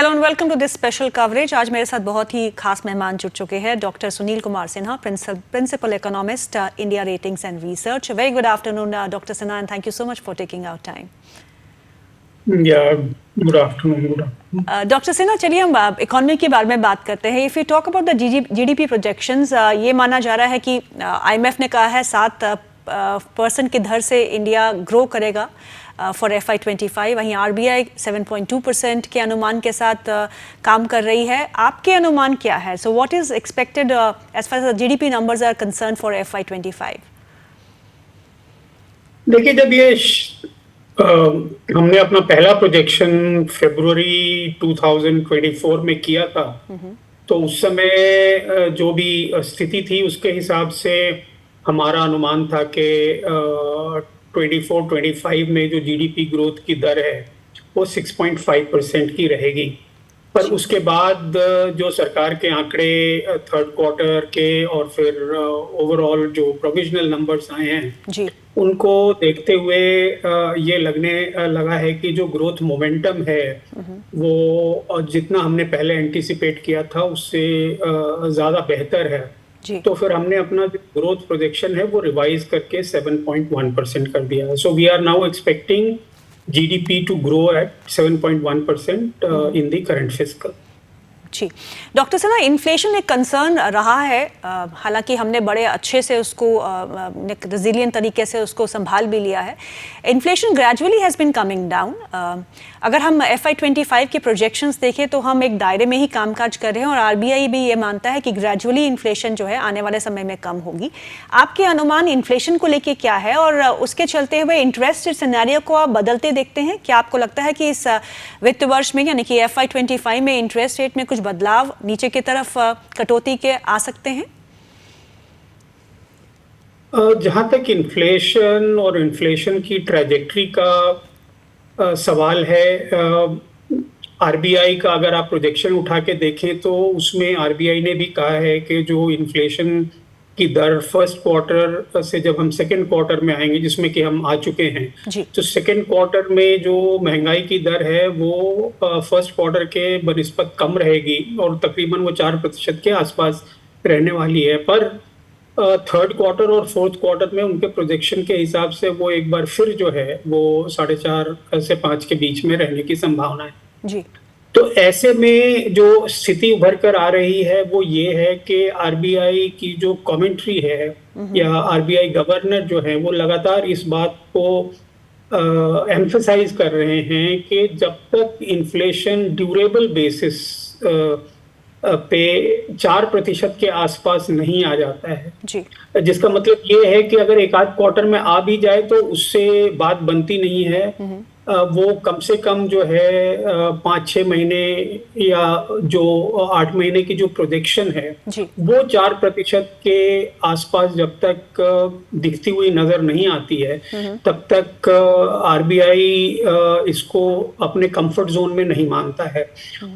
Hello and welcome to this special coverage. आज मेरे साथ बहुत ही खास मेहमान जुड़ चुके हैं, doctor Sunil Kumar Sinha, principal economist, India Ratings and Research. Very good afternoon doctor Sinha, and thank you so much for taking our time. Good afternoon. Doctor Sinha, चलिए हम इकोनॉमी के बारे में बात करते हैं। If you talk about the GDP projections, ये माना जा रहा है कि आईएमएफ ने कहा है 7% की दर से इंडिया ग्रो करेगा फॉर FY25। वहीं आरबीआई 7.2% के अनुमान के साथ काम कर रही है। आपके अनुमान क्या है? So what is expected as far as GDP numbers are concern for FY25? देखिए, जब ये हमने अपना पहला प्रोजेक्शन फरवरी 2024 में किया था, तो उस समय जो भी स्थिति थी उसके हिसाब से हमारा अनुमान था कि 24-25 में जो जीडीपी ग्रोथ की दर है वो 6.5% की रहेगी। पर उसके बाद जो सरकार के आंकड़े थर्ड क्वार्टर के और फिर ओवरऑल जो प्रोविजनल नंबर्स आए हैं जी, उनको देखते हुए ये लगने लगा है कि जो ग्रोथ मोमेंटम है वो जितना हमने पहले एंटिसिपेट किया था उससे ज़्यादा बेहतर है। जी। तो फिर हमने अपना जो ग्रोथ प्रोजेक्शन है वो रिवाइज करके 7.1% कर दिया है। So we are now expecting GDP to grow at 7.1% in the current fiscal. जी, डॉक्टर सिन्हा, इन्फ्लेशन एक कंसर्न रहा है। हालांकि हमने बड़े अच्छे से उसको रेजिलियंट तरीके से उसको संभाल भी लिया है। Inflation gradually has been coming down. अगर हम FY25 के प्रोजेक्शंस देखें तो हम एक दायरे में ही कामकाज कर रहे हैं और आरबीआई भी ये मानता है कि ग्रेजुअली इन्फ्लेशन जो है आने वाले समय में कम होगी। आपके अनुमान इन्फ्लेशन को लेके क्या है और उसके चलते हुए इंटरेस्ट रेट सिनेरियो को आप बदलते देखते हैं? क्या आपको लगता है कि इस वित्त वर्ष में यानी कि FY25 में इंटरेस्ट रेट में कुछ बदलाव नीचे की तरफ कटौती के आ सकते हैं? जहां तक इन्फ्लेशन और इन्फ्लेशन की ट्रैजेक्टरी का सवाल है, आरबीआई का अगर आप प्रोजेक्शन उठा के देखें तो उसमें आरबीआई ने भी कहा है कि जो इन्फ्लेशन की दर फर्स्ट क्वार्टर से जब हम सेकंड क्वार्टर में आएंगे, जिसमें कि हम आ चुके हैं, तो सेकंड क्वार्टर में जो महंगाई की दर है वो फर्स्ट क्वार्टर के बनिस्बत कम रहेगी और तकरीबन वो 4% के आसपास रहने वाली है। पर थर्ड क्वार्टर और फोर्थ क्वार्टर में उनके प्रोजेक्शन के हिसाब से वो एक बार फिर जो है वो 4.5 से 5 के बीच में रहने की संभावना है। जी। तो ऐसे में जो स्थिति उभर कर आ रही है वो ये है कि आरबीआई की जो कमेंट्री है या आरबीआई गवर्नर जो है वो लगातार इस बात को एम्फसाइज कर रहे हैं कि जब तक इन्फ्लेशन ड्यूरेबल बेसिस पे 4% के आसपास नहीं आ जाता है, जी। जिसका मतलब ये है कि अगर एक आध क्वार्टर में आ भी जाए तो उससे बात बनती नहीं है। वो कम से कम जो है 5-6 महीने या जो 8 महीने की जो प्रोजेक्शन है वो 4% के आसपास जब तक दिखती हुई नजर नहीं आती है तब तक आरबीआई इसको अपने कंफर्ट जोन में नहीं मानता है।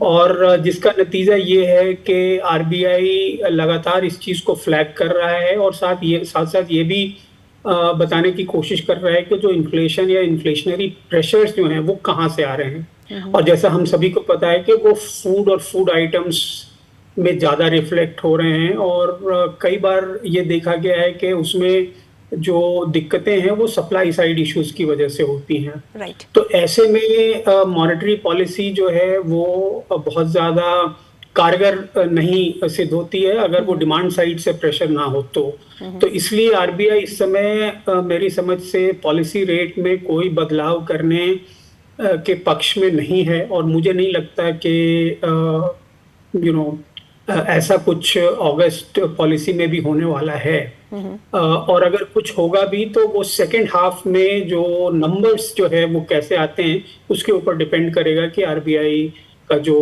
और जिसका नतीजा ये है कि आरबीआई लगातार इस चीज को फ्लैग कर रहा है और साथ साथ ये भी बताने की कोशिश कर रहा है कि जो इन्फ्लेशन या इन्फ्लेशनरी प्रेशर्स जो हैं वो कहाँ से आ रहे हैं। और जैसा हम सभी को पता है कि वो फूड और फूड आइटम्स में ज़्यादा रिफ्लेक्ट हो रहे हैं और कई बार ये देखा गया है कि उसमें जो दिक्कतें हैं वो सप्लाई साइड इश्यूज की वजह से होती हैं। तो ऐसे में मॉनेटरी पॉलिसी जो है वो बहुत ज़्यादा कारगर नहीं सिद्ध होती है अगर वो डिमांड साइड से प्रेशर ना हो तो इसलिए आरबीआई इस समय मेरी समझ से पॉलिसी रेट में कोई बदलाव करने के पक्ष में नहीं है और मुझे नहीं लगता कि ऐसा कुछ अगस्त पॉलिसी में भी होने वाला है। और अगर कुछ होगा भी तो वो सेकेंड हाफ में जो नंबर्स जो है वो कैसे आते हैं उसके ऊपर डिपेंड करेगा कि आरबीआई का जो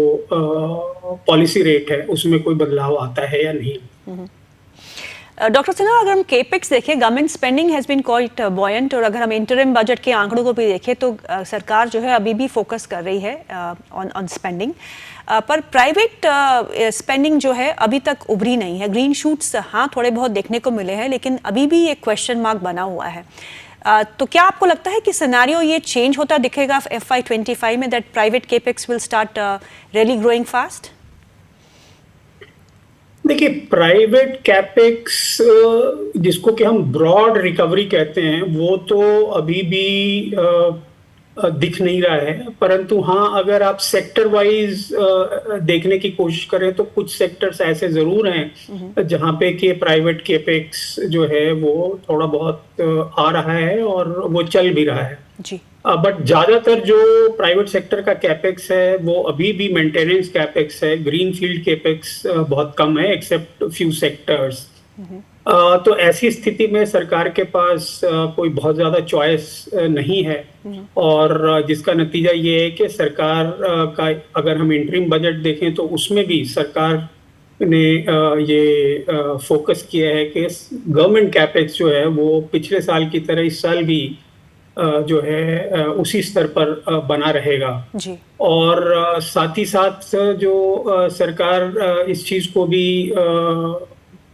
पॉलिसी रेट है उसमें कोई बदलाव आता है या नहीं। डॉक्टर सिन्हा, अगर हम केपेक्स देखें, government spending has been quite buoyant और अगर हम इंटरिम बजट के आंकड़ों को भी देखें तो सरकार जो है अभी भी फोकस कर रही है ऑन स्पेंडिंग, पर प्राइवेट स्पेंडिंग जो है अभी तक उभरी नहीं है। ग्रीन शूट्स हाँ थोड़े बहुत देखने को मिले हैं लेकिन अभी भी एक क्वेश्चन मार्क बना हुआ है। तो क्या आपको लगता है कि सिनेरियो ये चेंज होता दिखेगा FY25 में, that private capex will start really growing fast? देखिए, प्राइवेट कैपेक्स जिसको कि हम ब्रॉड रिकवरी कहते हैं, वो तो अभी भी दिख नहीं रहा है। परंतु हाँ, अगर आप सेक्टर वाइज देखने की कोशिश करें तो कुछ सेक्टर्स ऐसे जरूर हैं जहां पे कि प्राइवेट केपेक्स जो है वो थोड़ा बहुत आ रहा है और वो चल भी रहा है जी। बट ज्यादातर जो प्राइवेट सेक्टर का कैपेक्स है वो अभी भी मेंटेनेंस कैपेक्स है। ग्रीन फील्ड कैपेक्स बहुत कम है एक्सेप्ट फ्यू सेक्टर्स। तो ऐसी स्थिति में सरकार के पास कोई बहुत ज्यादा चॉइस नहीं है और जिसका नतीजा ये है कि सरकार का अगर हम इंटरिम बजट देखें तो उसमें भी सरकार ने ये फोकस किया है कि गवर्नमेंट कैपेक्स जो है वो पिछले साल की तरह इस साल भी जो है उसी स्तर पर बना रहेगा जी। और साथ ही साथ जो सरकार इस चीज को भी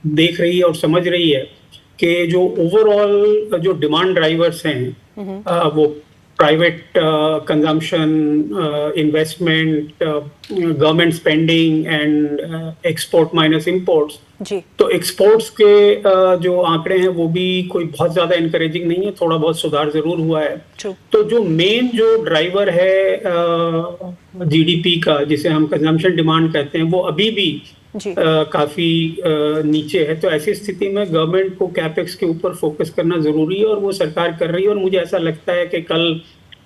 देख रही है और समझ रही है कि जो ओवरऑल जो डिमांड ड्राइवर्स हैं वो private consumption, investment, government spending and export minus imports, जी। तो एक्सपोर्ट्स के जो आंकड़े हैं वो भी कोई बहुत ज्यादा इनकरेजिंग नहीं है। थोड़ा बहुत सुधार जरूर हुआ है। तो जो मेन जो ड्राइवर है जीडीपी का, जिसे हम कंजम्पशन डिमांड कहते हैं, वो अभी भी काफी नीचे है। तो ऐसी स्थिति में गवर्नमेंट को कैपेक्स के ऊपर फोकस करना जरूरी है और वो सरकार कर रही है और मुझे ऐसा लगता है कि कल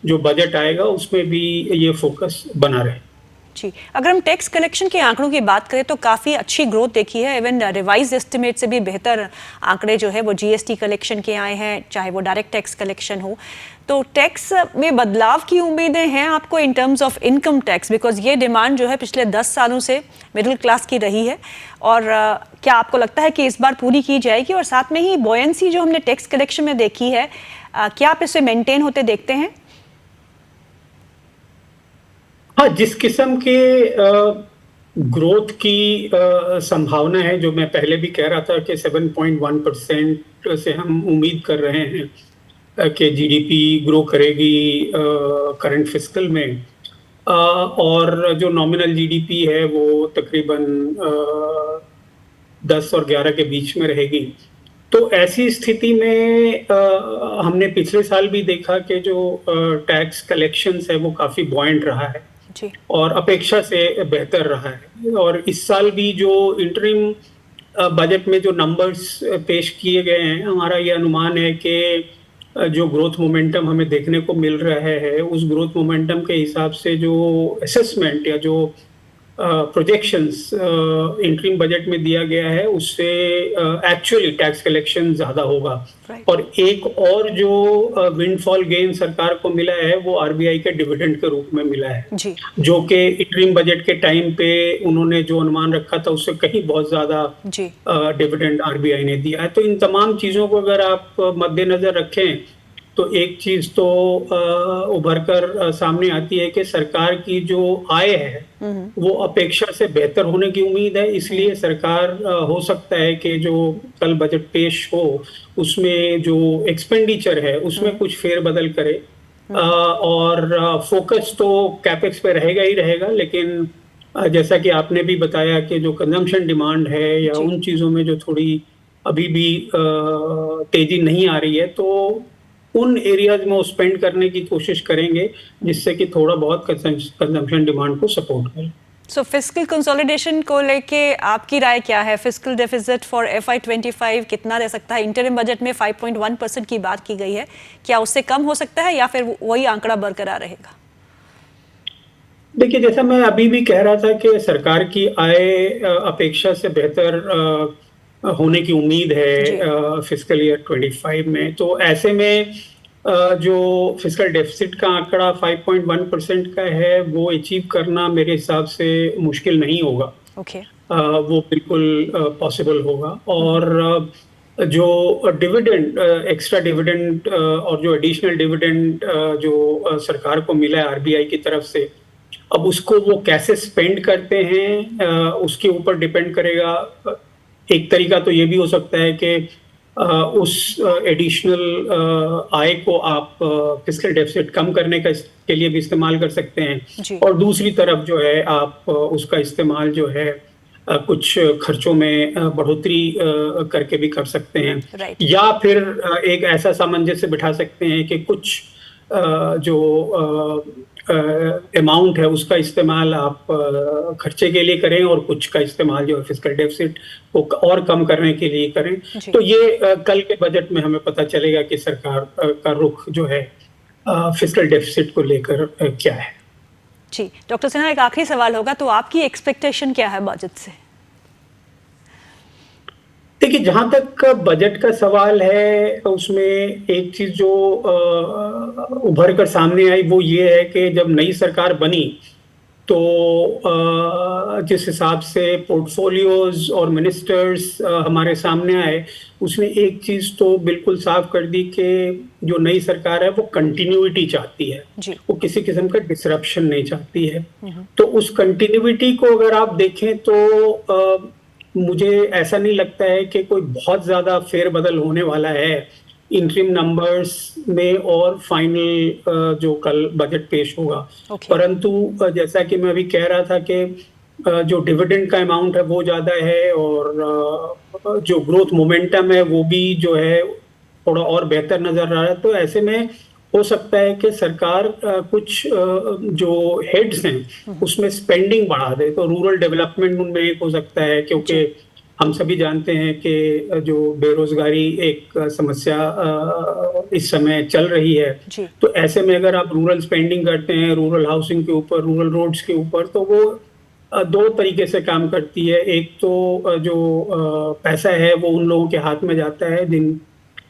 जो बजट आएगा उसमें भी ये फोकस बना रहे। जी। अगर हम टैक्स कलेक्शन के आंकड़ों की बात करें तो काफ़ी अच्छी ग्रोथ देखी है। इवन रिवाइज एस्टिमेट से भी बेहतर आंकड़े जो है वो जीएसटी कलेक्शन के आए हैं, चाहे वो डायरेक्ट टैक्स कलेक्शन हो। तो टैक्स में बदलाव की उम्मीदें हैं आपको in terms of income tax, because ये डिमांड जो है पिछले 10 सालों से मिडिल क्लास की रही है और क्या आपको लगता है कि इस बार पूरी की जाएगी? और साथ में ही बॉयंसी जो हमने टैक्स कलेक्शन में देखी है, क्या आप इसे मेंटेन होते देखते हैं? हाँ, जिस किस्म के ग्रोथ की संभावना है, जो मैं पहले भी कह रहा था कि 7.1% से हम उम्मीद कर रहे हैं कि जीडीपी ग्रो करेगी करंट फिस्कल में, और जो नॉमिनल जीडीपी है वो तकरीबन 10 और 11 के बीच में रहेगी। तो ऐसी स्थिति में हमने पिछले साल भी देखा कि जो टैक्स कलेक्शंस है वो काफी बॉयंट रहा है जी। और अपेक्षा से बेहतर रहा है। और इस साल भी जो इंटरिम बजट में जो नंबर्स पेश किए गए हैं, हमारा ये अनुमान है कि जो ग्रोथ मोमेंटम हमें देखने को मिल रहा है, उस ग्रोथ मोमेंटम के हिसाब से जो असेसमेंट या जो प्रोजेक्शंस इंटरिम बजट में दिया गया है उससे एक्चुअली टैक्स कलेक्शन ज्यादा होगा। और एक और जो विंडफॉल गेन सरकार को मिला है वो आरबीआई के डिविडेंड के रूप में मिला है जी। जो कि इंटरिम बजट के टाइम पे उन्होंने जो अनुमान रखा था उससे कहीं बहुत ज्यादा डिविडेंड आरबीआई ने दिया है। तो इन तमाम चीजों को अगर आप मद्देनजर रखें तो एक चीज तो उभर कर सामने आती है कि सरकार की जो आय है वो अपेक्षा से बेहतर होने की उम्मीद है। इसलिए सरकार हो सकता है कि जो कल बजट पेश हो उसमें जो एक्सपेंडिचर है उसमें कुछ फेरबदल करे और फोकस तो कैपेक्स पे रहेगा ही रहेगा। लेकिन जैसा कि आपने भी बताया कि जो कंजम्पशन डिमांड है या उन चीजों में जो थोड़ी अभी भी तेजी नहीं आ रही है, तो उन एरियाज में वो स्पेंड करने की कोशिश करेंगे जिससे कि थोड़ा बहुत कंजम्पशन डिमांड को सपोर्ट करे। सो फिस्कल कंसोलिडेशन को लेके आपकी राय क्या है? फिस्कल डेफिसिट फॉर FY25 कितना रह सकता है? इंटरिम बजट में 5.1% की बात की गई है, क्या उससे कम हो सकता है या फिर वही आंकड़ा बरकरार रहेगा? देखिए, जैसा मैं अभी भी कह रहा था कि सरकार की आय अपेक्षा से बेहतर होने की उम्मीद है फिस्कल ईयर 25 में। तो ऐसे में जो फिस्कल डेफिसिट का आंकड़ा 5.1% का है वो अचीव करना मेरे हिसाब से मुश्किल नहीं होगा। वो बिल्कुल पॉसिबल होगा। और जो डिविडेंड, एक्स्ट्रा डिविडेंड और जो एडिशनल डिविडेंड जो सरकार को मिला है आरबीआई की तरफ से, अब उसको वो कैसे स्पेंड करते हैं उसके ऊपर डिपेंड करेगा। एक तरीका तो ये भी हो सकता है कि उस एडिशनल आय को आप फिस्कल डेफिसिट कम करने के लिए भी इस्तेमाल कर सकते जी। हैं, और दूसरी तरफ जो है आप उसका इस्तेमाल जो है कुछ खर्चों में बढ़ोतरी करके भी कर सकते हैं, राइट। या फिर एक ऐसा सामंजस्य बिठा सकते हैं कि कुछ जो अमाउंट है उसका इस्तेमाल आप खर्चे के लिए करें और कुछ का इस्तेमाल जो है फिस्कल डेफिसिट को और कम करने के लिए करें। जी। तो ये कल के बजट में हमें पता चलेगा कि सरकार का रुख जो है फिस्कल डेफिसिट को लेकर क्या है। जी डॉक्टर सिन्हा, एक आखिरी सवाल होगा, तो आपकी एक्सपेक्टेशन क्या है बजट से? देखिए, जहां तक बजट का सवाल है उसमें एक चीज जो उभर कर सामने आई वो ये है कि जब नई सरकार बनी तो जिस हिसाब से पोर्टफोलियोज और मिनिस्टर्स हमारे सामने आए, उसने एक चीज तो बिल्कुल साफ कर दी कि जो नई सरकार है वो कंटिन्यूटी चाहती है, जी। वो किसी किस्म का डिसरप्शन नहीं चाहती है। तो उस कंटिन्यूटी को अगर आप देखें तो मुझे ऐसा नहीं लगता है कि कोई बहुत ज्यादा फेरबदल होने वाला है इंटरिम नंबर्स में और फाइनल जो कल बजट पेश होगा। परंतु जैसा कि मैं अभी कह रहा था कि जो डिविडेंड का अमाउंट है वो ज्यादा है, और जो ग्रोथ मोमेंटम है वो भी जो है थोड़ा और बेहतर नजर आ रहा है। तो ऐसे में हो सकता है कि सरकार कुछ जो हेड्स हैं उसमें स्पेंडिंग बढ़ा दे, तो रूरल डेवलपमेंट उनमें एक हो सकता है, क्योंकि हम सभी जानते हैं कि जो बेरोजगारी एक समस्या इस समय चल रही है। तो ऐसे में अगर आप रूरल स्पेंडिंग करते हैं, रूरल हाउसिंग के ऊपर, रूरल रोड्स के ऊपर, तो वो दो तरीके से काम करती है। एक तो जो पैसा है वो उन लोगों के हाथ में जाता है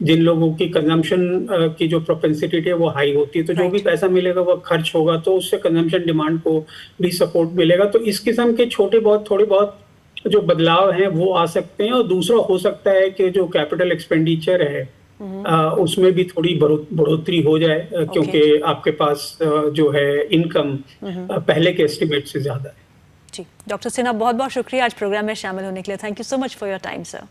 जिन लोगों की कंजम्पशन की जो प्रोपेंसिटी है वो हाई होती है, तो जो भी पैसा मिलेगा वो खर्च होगा, तो उससे कंजम्पशन डिमांड को भी सपोर्ट मिलेगा। तो इस किस्म के थोड़े बहुत जो बदलाव हैं वो आ सकते हैं। और दूसरा हो सकता है कि जो कैपिटल एक्सपेंडिचर है उसमें भी थोड़ी बढ़ोतरी हो जाए, क्योंकि आपके पास जो है इनकम पहले के एस्टिमेट से ज्यादा है। जी डॉक्टर सिन्हा, बहुत बहुत शुक्रिया आज प्रोग्राम में शामिल होने के लिए। Thank you so much for your time sir.